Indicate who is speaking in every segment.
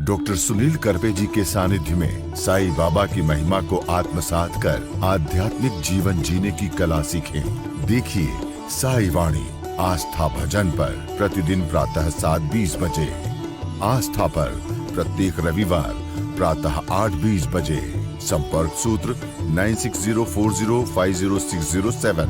Speaker 1: Doctor Sunil Karpe जी के सानिध्य में साईं बाबा की महिमा को आत्मसात कर आध्यात्मिक जीवन जीने की कला सीखें। देखिए साई वाणी आस्था भजन पर प्रतिदिन प्रातः 7:20 बजे। आस्था पर प्रत्येक रविवार प्रातः 8:20 बजे। संपर्क सूत्र 9604050607।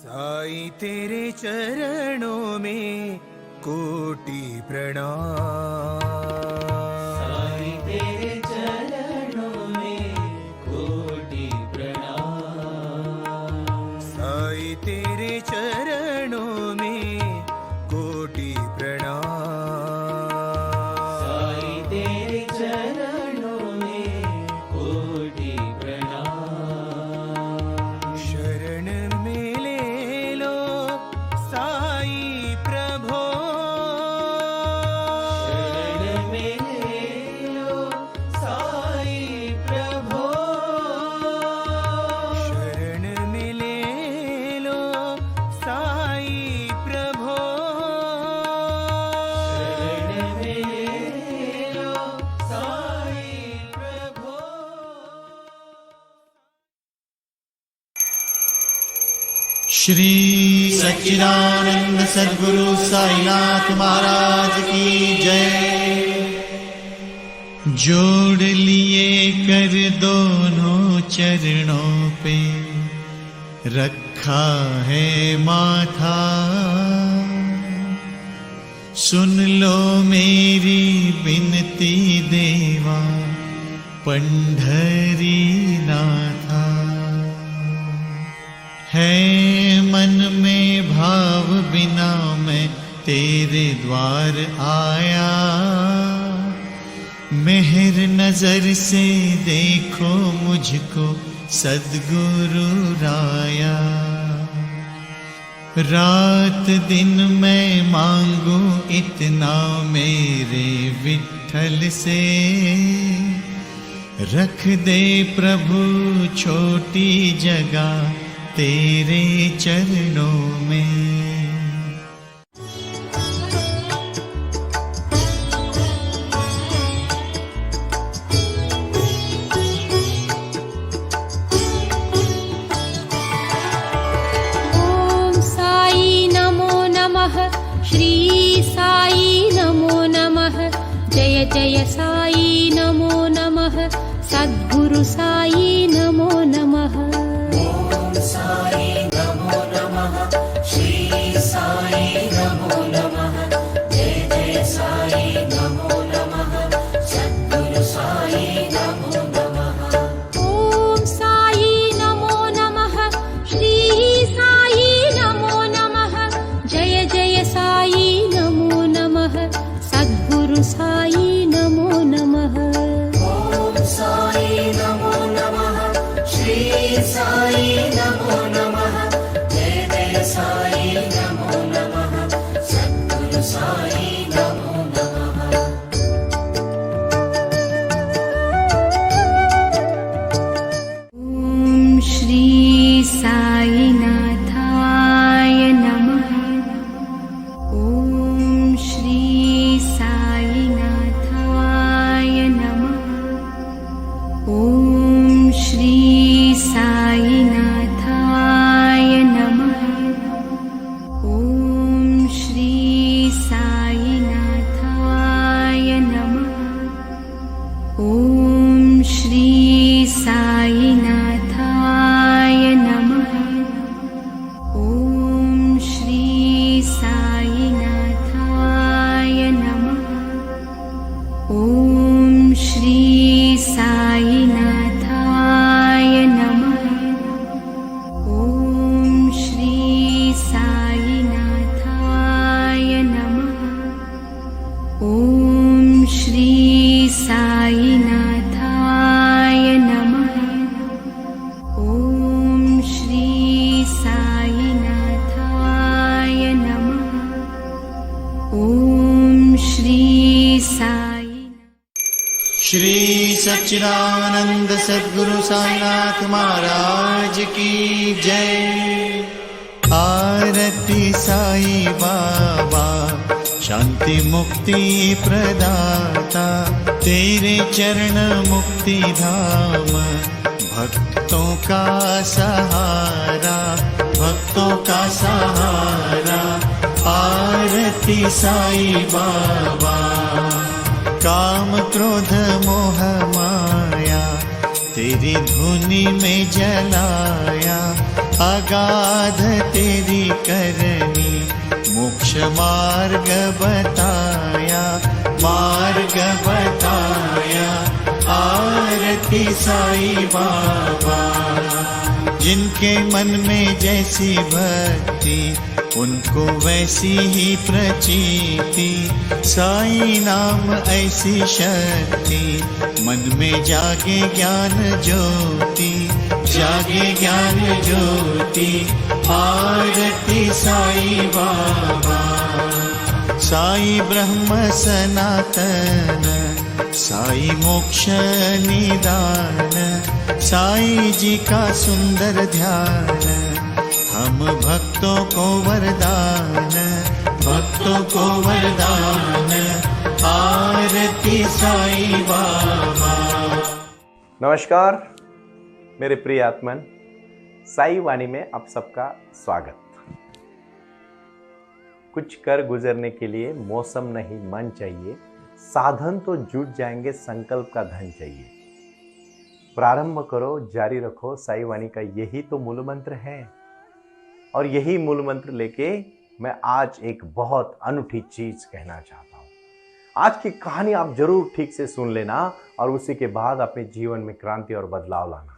Speaker 2: साईं तेरे चरणों में कोटि प्रणाम।
Speaker 3: साईं तेरे चरणों में कोटि प्रणाम।
Speaker 2: साईं तेरे चरणों में कोटि प्रणाम।
Speaker 3: साईं तेरे चरणों में कोटि प्रणाम।
Speaker 2: शरण में ले लो साईं प्रभो।
Speaker 3: शरण में ले लो साईं प्रभो।
Speaker 2: शरण में ले लो साईं प्रभो।
Speaker 3: शरण में ले लो साईं प्रभो।
Speaker 4: श्री सच्चिदानंद सद्गुरु साईनाथ महाराज की जय। जोड़ लिए कर दोनों चरणों पे रखा है माथा। सुन लो मेरी बिनती देवा पंढरी नाथा। है मन में भाव बिना मैं तेरे द्वार आया। मेहर नजर से देखो मुझको सद्गुरु राया। रात दिन मैं मांगू इतना मेरे विठ्ठल से। रख दे प्रभु छोटी जगह तेरे चरणों में।
Speaker 5: ओम साई नमो नमः। श्री साई नमो नमः। जय जय साई नमो नमः। सद्गुरु साई नमो नमः।
Speaker 3: साई नमो नमः। श्री साई नमो नमः। जय जय साई नमो नमः। सद्गुरु साई नमो नमः।
Speaker 5: ओम साई नमो नमः। श्री साई नमो नमः। जय जय साई नमो नमः। सद्गुरु साई नमो नमः।
Speaker 3: ओम साई नमो नमः। श्री साई नमो नमः। जय जय साई नमो नमः। सद्गुरु साई नमो नमः।
Speaker 5: ओम श्री साईनाथाय नमः। ओम श्री साईनाथाय नमः। ओम श्री साईनाथाय नमः।
Speaker 4: सच्चिदानंद सद्गुरु साईनाथ महाराज की जय। आरती साई बाबा शांति मुक्ति प्रदाता, तेरे चरण मुक्ति धाम, भक्तों का सहारा, भक्तों का सहारा। आरती साई बाबा। काम क्रोध मोह माया तेरी धुनी में जलाया, अगाध तेरी करनी मोक्ष मार्ग बताया, मार्ग बताया। आरती साई बाबा। जिनके मन में जैसी भक्ति उनको वैसी ही प्रचीति, साई नाम ऐसी शक्ति, मन में जागे ज्ञान ज्योति, जागे ज्ञान ज्योति। आरती साई बाबा। साई ब्रह्म सनातन, साई मोक्ष निदान, साई जी का सुंदर ध्यान, हम भक्तों को वरदान, भक्तों को वरदान। आरती साई बाबा।
Speaker 6: नमस्कार मेरे प्रिय आत्मन, साई वाणी में आप सबका स्वागत। कुछ कर गुजरने के लिए मौसम नहीं मन चाहिए, साधन तो जुट जाएंगे, संकल्प का धन चाहिए। प्रारंभ करो, जारी रखो, साई वाणी का यही तो मूल मंत्र है। और यही मूल मंत्र लेके मैं आज एक बहुत अनूठी चीज कहना चाहता हूं। आज की कहानी आप जरूर ठीक से सुन लेना और उसी के बाद अपने जीवन में क्रांति और बदलाव लाना।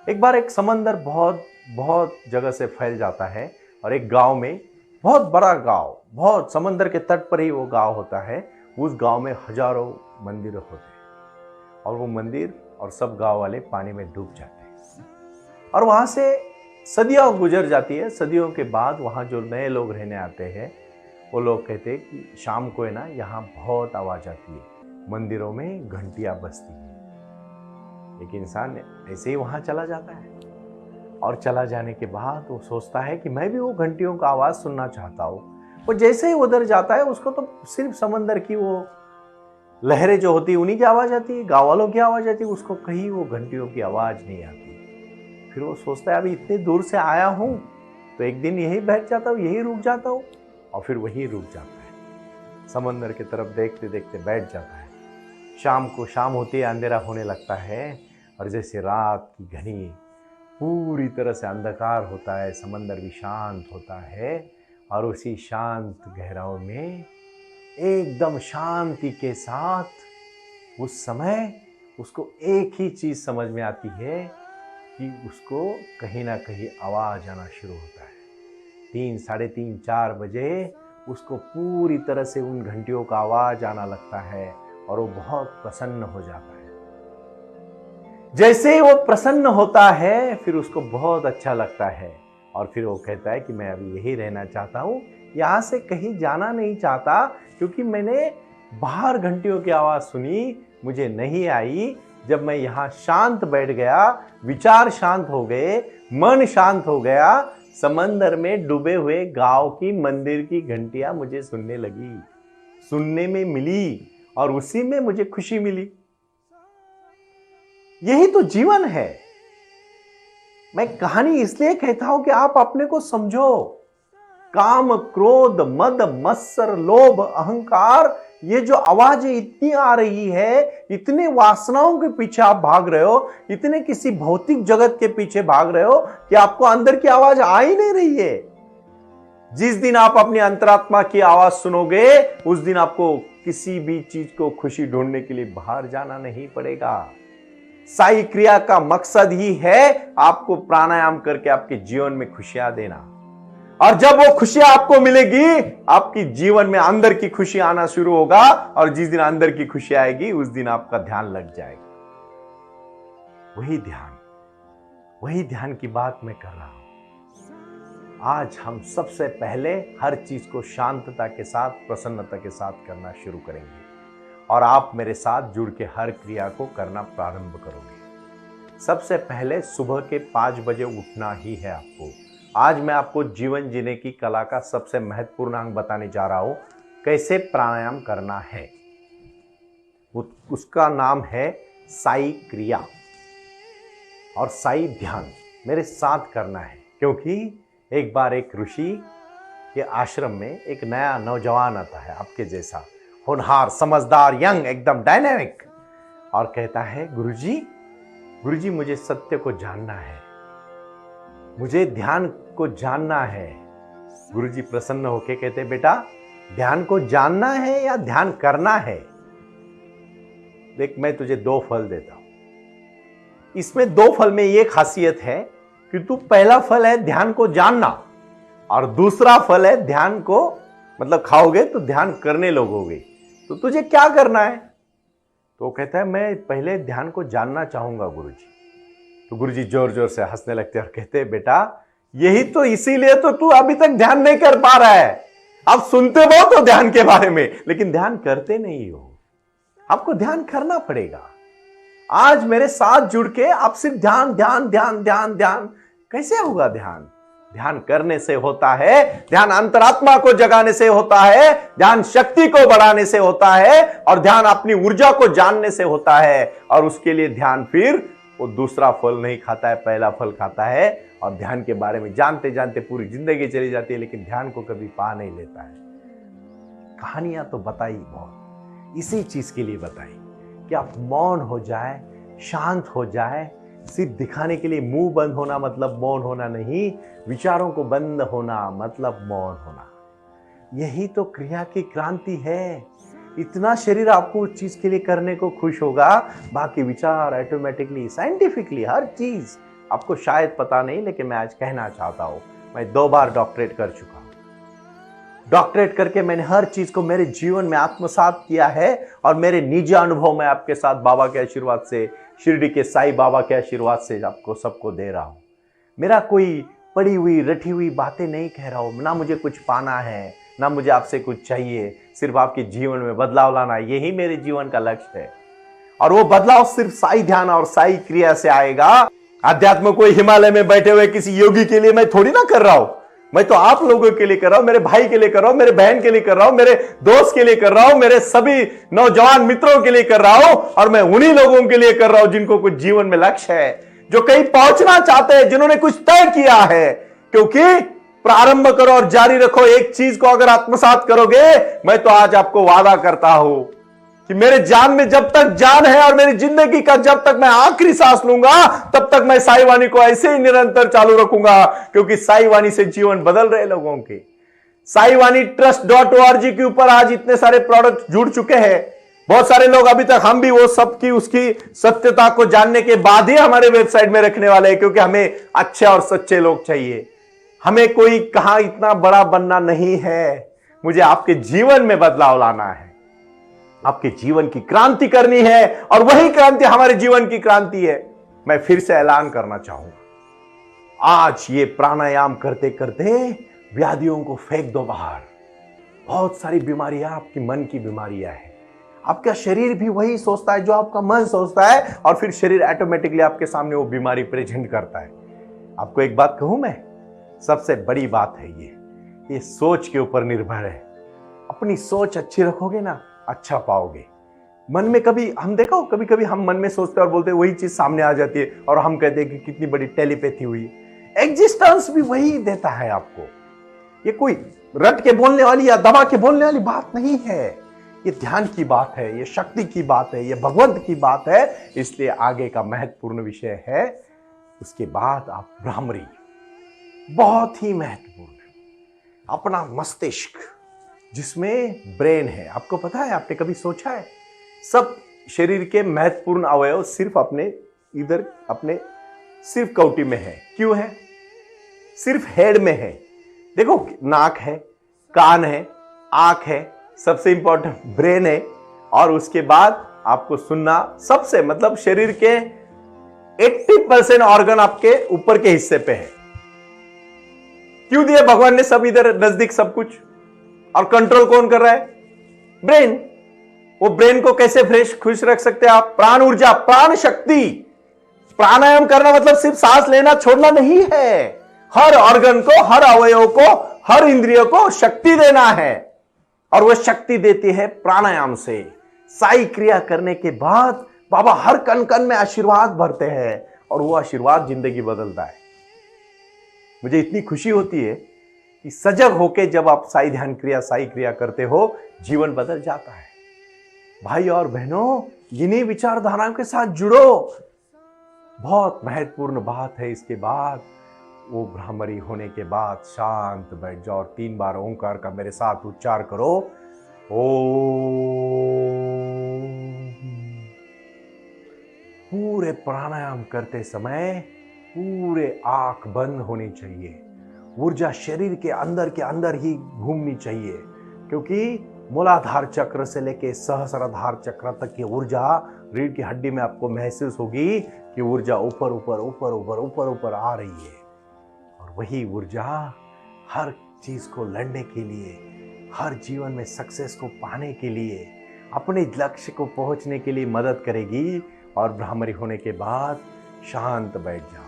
Speaker 6: एक बार एक समंदर बहुत जगह से फैल जाता है और एक गांव में, बहुत बड़ा गांव, बहुत समंदर के तट पर ही वो गांव होता है। उस गांव में हजारों मंदिर होते हैं और वो मंदिर और सब गांव वाले पानी में डूब जाते हैं। और वहां से सदियों गुजर जाती है। सदियों के बाद वहां जो नए लोग रहने आते हैं वो लोग कहते हैं कि शाम को है ना, यहाँ बहुत आवाज आती है, मंदिरों में घंटियां बजती है। एक इंसान ऐसे ही वहां चला जाता है और चला जाने के बाद वो सोचता है कि मैं भी वो घंटियों का आवाज सुनना चाहता हूँ। वो जैसे ही उधर जाता है उसको तो सिर्फ समंदर की वो लहरें जो होती है उन्हीं की आवाज आती है, गाँव वालों की आवाज आती है, उसको कहीं वो घंटियों की आवाज नहीं आती। फिर वो सोचता है अभी इतने दूर से आया हूँ तो एक दिन यही बैठ जाता हूँ, यही रुक जाता हूँ। और फिर वही रुक जाता है, समंदर की तरफ देखते देखते बैठ जाता है। शाम होती है, अंधेरा होने लगता है और जैसे रात की घनी पूरी तरह से अंधकार होता है, समंदर भी शांत होता है। और उसी शांत गहराओं में एकदम शांति के साथ उस समय उसको एक ही चीज समझ में आती है कि उसको कहीं ना कहीं आवाज आना शुरू होता है। 3, साढ़े 3, 4 बजे उसको पूरी तरह से उन घंटियों का आवाज आना लगता है और वो बहुत प्रसन्न हो जाता है। जैसे ही वो प्रसन्न होता है फिर उसको बहुत अच्छा लगता है और फिर वो कहता है कि मैं अभी यही रहना चाहता हूँ, यहाँ से कहीं जाना नहीं चाहता, क्योंकि मैंने बाहर घंटियों की आवाज सुनी, मुझे नहीं आई। जब मैं यहाँ शांत बैठ गया, विचार शांत हो गए, मन शांत हो गया, समंदर में डूबे हुए गांव की मंदिर की घंटियां मुझे सुनने में मिली और उसी में मुझे खुशी मिली। यही तो जीवन है। मैं कहानी इसलिए कहता हूं कि आप अपने को समझो। काम, क्रोध, मद, मत्सर, लोभ, अहंकार, ये जो आवाजें इतनी आ रही है, इतने वासनाओं के पीछे आप भाग रहे हो, इतने किसी भौतिक जगत के पीछे भाग रहे हो कि आपको अंदर की आवाज आ ही नहीं रही है। जिस दिन आप अपनी अंतरात्मा की आवाज सुनोगे उस दिन आपको किसी भी चीज को खुशी ढूंढने के लिए बाहर जाना नहीं पड़ेगा। साई क्रिया का मकसद ही है आपको प्राणायाम करके आपके जीवन में खुशियां देना। और जब वो खुशियां आपको मिलेगी, आपकी जीवन में अंदर की खुशी आना शुरू होगा और जिस दिन अंदर की खुशी आएगी उस दिन आपका ध्यान लग जाएगा। वही ध्यान की बात मैं कर रहा हूं। आज हम सबसे पहले हर चीज को शांतता के साथ, प्रसन्नता के साथ करना शुरू करेंगे और आप मेरे साथ जुड़ के हर क्रिया को करना प्रारंभ करोगे। सबसे पहले सुबह के 5 बजे उठना ही है आपको। आज मैं आपको जीवन जीने की कला का सबसे महत्वपूर्ण अंग बताने जा रहा हूं, कैसे प्राणायाम करना है। उसका नाम है साई क्रिया और साई ध्यान। मेरे साथ करना है, क्योंकि एक बार एक ऋषि के आश्रम में एक नया नौजवान आता है, आपके जैसा होनहार, समझदार, यंग, एकदम डायनेमिक, और कहता है गुरुजी मुझे सत्य को जानना है, मुझे ध्यान को जानना है। गुरुजी प्रसन्न होकर कहते, बेटा ध्यान को जानना है या ध्यान करना है? देख, मैं तुझे 2 फल देता हूं। इसमें 2 फल में यह खासियत है कि तू पहला फल है ध्यान को जानना, और दूसरा फल है ध्यान को मतलब खाओगे तो ध्यान करने लगोगे। तो तुझे क्या करना है? तो कहता है मैं पहले ध्यान को जानना चाहूंगा गुरुजी। तो गुरुजी जोर जोर से हंसने लगते हैं और कहते हैं, बेटा यही तो इसीलिए तो तू अभी तक ध्यान नहीं कर पा रहा है। आप सुनते बहुत हो ध्यान के बारे में, लेकिन ध्यान करते नहीं हो। आपको ध्यान करना पड़ेगा। आज मेरे साथ जुड़ के आप सिर्फ ध्यान ध्यान ध्यान ध्यान ध्यान कैसे होगा? ध्यान करने से होता है, ध्यान अंतरात्मा को जगाने से होता है, ध्यान शक्ति को बढ़ाने से होता है, और ध्यान अपनी ऊर्जा को जानने से होता है। और उसके लिए ध्यान फिर वो दूसरा फल नहीं खाता है, पहला फल खाता है। और ध्यान के बारे में जानते जानते पूरी जिंदगी चली जाती है, लेकिन ध्यान को कभी पा नहीं लेता है। कहानियां तो बताई बहुत, इसी चीज के लिए बताई कि आप मौन हो जाए, शांत हो जाए। सिर्फ दिखाने के लिए मुंह बंद होना मतलब मौन होना नहीं, विचारों को बंद होना मतलब मौन होना। यही तो क्रिया की क्रांति है। इतना शरीर आपको उस चीज के लिए करने को खुश होगा, बाकी विचार ऑटोमेटिकली, साइंटिफिकली हर चीज आपको शायद पता नहीं, लेकिन मैं आज कहना चाहता हूं, मैं 2 बार डॉक्टरेट कर चुका हूं। डॉक्टरेट करके मैंने हर चीज को मेरे जीवन में आत्मसात किया है, और मेरे निजी अनुभव में आपके साथ बाबा के आशीर्वाद से, शिरडी के साईं बाबा के आशीर्वाद से आपको सबको दे रहा हूं। मेरा कोई पड़ी हुई रटी हुई बातें नहीं कह रहा हूं। ना मुझे कुछ पाना है, ना मुझे आपसे कुछ चाहिए, सिर्फ आपके जीवन में बदलाव लाना, यही मेरे जीवन का लक्ष्य है। और वो बदलाव सिर्फ साई ध्यान और साई क्रिया से आएगा। अध्यात्म कोई हिमालय में बैठे हुए किसी योगी के लिए मैं थोड़ी ना कर रहा हूं। मैं तो आप लोगों के लिए कर रहा हूं, मेरे भाई के लिए कर रहा हूं, मेरे बहन के लिए कर रहा हूं, मेरे दोस्त के लिए कर रहा हूं, मेरे सभी नौजवान मित्रों के लिए कर रहा हूं, और मैं उन्हीं लोगों के लिए कर रहा हूं जिनको कुछ जीवन में लक्ष्य है, जो कहीं पहुंचना चाहते हैं, जिन्होंने कुछ तय किया है। क्योंकि प्रारंभ करो और जारी रखो। एक चीज को अगर आत्मसात करोगे, मैं तो आज आपको वादा करता हूं कि मेरे जान में जब तक जान है और मेरी जिंदगी का जब तक मैं आखिरी सांस लूंगा, तब तक मैं साई वाणी को ऐसे ही निरंतर चालू रखूंगा। क्योंकि साई वाणी से जीवन बदल रहे लोगों के। साई वाणी trust.org के ऊपर आज इतने सारे प्रोडक्ट जुड़ चुके हैं। बहुत सारे लोग अभी तक, हम भी वो सबकी उसकी सत्यता को जानने के बाद ही हमारे वेबसाइट में रखने वाले हैं, क्योंकि हमें अच्छे और सच्चे लोग चाहिए। हमें कोई कहां इतना बड़ा बनना नहीं है, मुझे आपके जीवन में बदलाव लाना है, आपके जीवन की क्रांति करनी है, और वही क्रांति हमारे जीवन की क्रांति है। मैं फिर से ऐलान करना चाहूंगा, आज ये प्राणायाम करते करते व्याधियों को फेंक दो बाहर। बहुत सारी बीमारियां आपकी मन की बीमारियां हैं। आपका शरीर भी वही सोचता है जो आपका मन सोचता है, और फिर शरीर ऑटोमेटिकली आपके सामने वो बीमारी प्रेजेंट करता है। आपको एक बात कहूं मैं, सबसे बड़ी बात है ये सोच के ऊपर निर्भर है। अपनी सोच अच्छी रखोगे ना, अच्छा पाओगे। मन में कभी हम देखो, कभी कभी हम मन में सोचते और बोलते वही चीज सामने आ जाती है, और हम कहते हैं कि कितनी बड़ी टेलीपैथी हुई। एग्जिस्टेंस भी वही देता है आपको। ये कोई रट के बोलने वाली या दबा के बोलने वाली बात नहीं है। ये ध्यान की बात है, ये शक्ति की बात है, ये भगवंत की बात है। इसलिए आगे का महत्वपूर्ण विषय है, उसके बाद आप भ्रामरी, बहुत ही महत्वपूर्ण है। अपना मस्तिष्क जिसमें ब्रेन है। आपको पता है, आपने कभी सोचा है, सब शरीर के महत्वपूर्ण अवयव सिर्फ अपने इधर अपने सिर्फ कौटी में है। क्यों है? सिर्फ हेड में है। देखो, नाक है, कान है, आंख है, सबसे इंपॉर्टेंट ब्रेन है, और उसके बाद आपको सुनना, सबसे मतलब शरीर के 80% ऑर्गन आपके ऊपर के हिस्से पे है। क्यों दिया भगवान ने सब इधर नजदीक सब कुछ? और कंट्रोल कौन कर रहा है? ब्रेन। वो ब्रेन को कैसे फ्रेश खुश रख सकते हैं आप? प्राण ऊर्जा, प्राण शक्ति। प्राणायाम करना मतलब सिर्फ सांस लेना छोड़ना नहीं है, हर ऑर्गन को, हर अवयव को, हर इंद्रिय को शक्ति देना है, और वह शक्ति देती है प्राणायाम से। साई क्रिया करने के बाद बाबा हर कण कण में आशीर्वाद भरते हैं, और वो आशीर्वाद जिंदगी बदलता है। मुझे इतनी खुशी होती है कि सजग होके जब आप साई ध्यान क्रिया, साई क्रिया करते हो, जीवन बदल जाता है। भाई और बहनों, इन्हीं विचारधाराओं के साथ जुड़ो। बहुत महत्वपूर्ण बात है। इसके बाद वो ब्राह्मरी होने के बाद शांत बैठ जाओ और 3 बार ओंकार का मेरे साथ उच्चार करो। ओम। पूरे प्राणायाम करते समय पूरे आंख बंद होनी चाहिए। ऊर्जा शरीर के अंदर ही घूमनी चाहिए, क्योंकि मूलाधार चक्र से लेके सहस्राधार चक्र तक की ऊर्जा रीढ़ की हड्डी में आपको महसूस होगी कि ऊर्जा ऊपर ऊपर ऊपर ऊपर ऊपर ऊपर आ रही है। और वही ऊर्जा हर चीज को लड़ने के लिए, हर जीवन में सक्सेस को पाने के लिए, अपने लक्ष्य को पहुंचने के लिए मदद करेगी। और ब्राह्मरी होने के बाद शांत बैठ जाओ।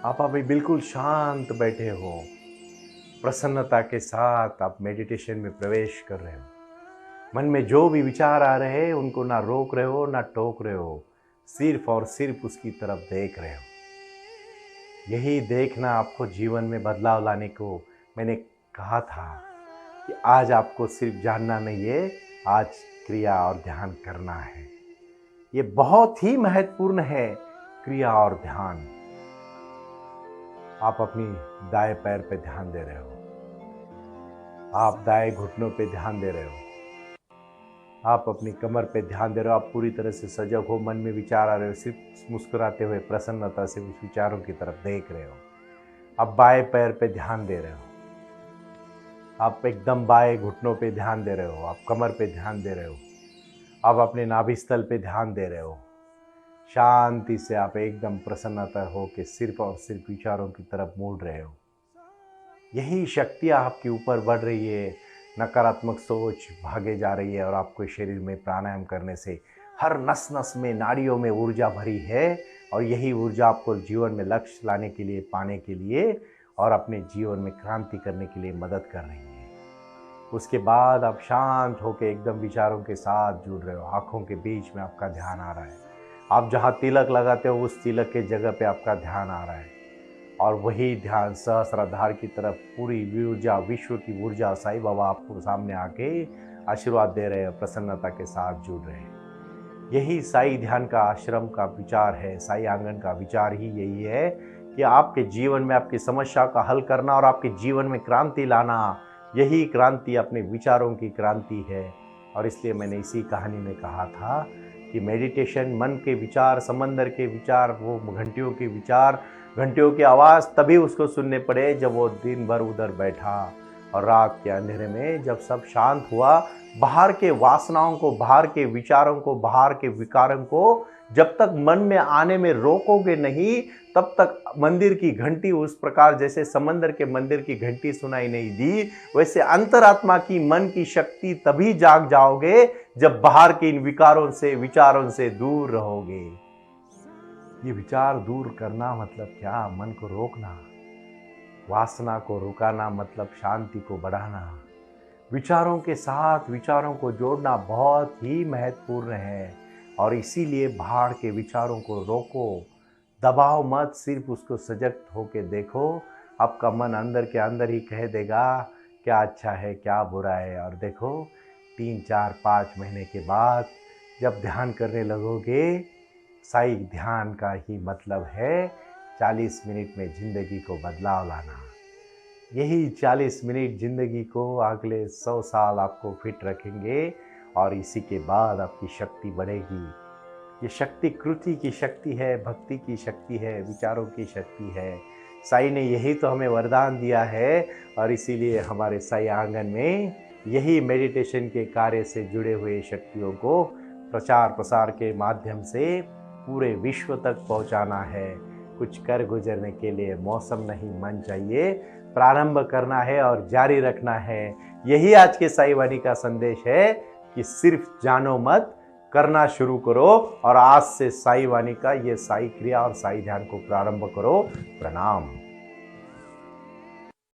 Speaker 6: आप अभी बिल्कुल शांत बैठे हो, प्रसन्नता के साथ आप मेडिटेशन में प्रवेश कर रहे हो। मन में जो भी विचार आ रहे हैं उनको ना रोक रहे हो ना टोक रहे हो, सिर्फ और सिर्फ उसकी तरफ देख रहे हो। यही देखना आपको जीवन में बदलाव लाने को मैंने कहा था कि आज आपको सिर्फ जानना नहीं है, आज क्रिया और ध्यान करना है। ये बहुत ही महत्वपूर्ण है, क्रिया और ध्यान। आप अपनी दाएं पैर पे ध्यान दे रहे हो, आप दाएं घुटनों पे ध्यान दे रहे हो, आप अपनी कमर पे ध्यान दे रहे हो। आप पूरी तरह से सजग हो, मन में विचार आ रहे हो, सिर्फ मुस्कुराते हुए प्रसन्नता से उस विचारों की तरफ देख रहे हो। आप बाएं पैर पे ध्यान दे रहे हो, आप एकदम बाएं घुटनों पे ध्यान दे रहे हो, आप कमर पे ध्यान दे रहे हो, आप अपने नाभि स्थल पे ध्यान दे रहे हो। शांति से आप एकदम प्रसन्नता हो के सिर्फ और सिर्फ विचारों की तरफ मुड़ रहे हो। यही शक्ति आपके ऊपर बढ़ रही है, नकारात्मक सोच भागे जा रही है, और आपको शरीर में प्राणायाम करने से हर नस नस में, नाड़ियों में ऊर्जा भरी है। और यही ऊर्जा आपको जीवन में लक्ष्य लाने के लिए, पाने के लिए और अपने जीवन में क्रांति करने के लिए मदद कर रही है। उसके बाद आप शांत होकर एकदम विचारों के साथ जुड़ रहे हो। आँखों के बीच में आपका ध्यान आ रहा है, आप जहाँ तिलक लगाते हो उस तिलक के जगह पे आपका ध्यान आ रहा है, और वही ध्यान सहस्राधार की तरफ पूरी ऊर्जा, विश्व की ऊर्जा, साईं बाबा आपको सामने आके आशीर्वाद दे रहे हैं, प्रसन्नता के साथ जुड़ रहे हैं। यही साई ध्यान का आश्रम का विचार है, साई आंगन का विचार ही यही है कि आपके जीवन में आपकी समस्या का हल करना और आपके जीवन में क्रांति लाना। यही क्रांति अपने विचारों की क्रांति है। और इसलिए मैंने इसी कहानी में कहा था कि मेडिटेशन, मन के विचार, समंदर के विचार, वो घंटियों के विचार, घंटियों की आवाज़ तभी उसको सुनने पड़े जब वो दिन भर उधर बैठा, और रात के अंधेरे में जब सब शांत हुआ, बाहर के वासनाओं को, बाहर के विचारों को, बाहर के विकारों को जब तक मन में आने में रोकोगे नहीं, तब तक मंदिर की घंटी उस प्रकार, जैसे समंदर के मंदिर की घंटी सुनाई नहीं दी, वैसे अंतरात्मा की, मन की शक्ति तभी जाग जाओगे जब बाहर के इन विकारों से, विचारों से दूर रहोगे। ये विचार दूर करना मतलब क्या? मन को रोकना, वासना को रुकाना मतलब शांति को बढ़ाना। विचारों के साथ विचारों को जोड़ना बहुत ही महत्वपूर्ण है, और इसीलिए बाहर के विचारों को रोको, दबाओ मत, सिर्फ उसको सजग होके देखो। आपका मन अंदर के अंदर ही कह देगा क्या अच्छा है, क्या बुरा है। और देखो 3, 4, 5 महीने के बाद जब ध्यान करने लगोगे, साई ध्यान का ही मतलब है 40 मिनट में ज़िंदगी को बदलाव लाना। यही 40 मिनट ज़िंदगी को अगले 100 साल आपको फिट रखेंगे, और इसी के बाद आपकी शक्ति बढ़ेगी। ये शक्ति कृति की शक्ति है, भक्ति की शक्ति है, विचारों की शक्ति है। साई ने यही तो हमें वरदान दिया है, और इसीलिए हमारे साई आंगन में यही मेडिटेशन के कार्य से जुड़े हुए शक्तियों को प्रचार प्रसार के माध्यम से पूरे विश्व तक पहुंचाना है। कुछ कर गुजरने के लिए मौसम नहीं, मन चाहिए। प्रारंभ करना है और जारी रखना है। यही आज के साई वाणी का संदेश है। कि सिर्फ जानो मत, करना शुरू करो और आज से साई वाणी का ये साई क्रिया और साई ध्यान को प्रारंभ करो। प्रणाम।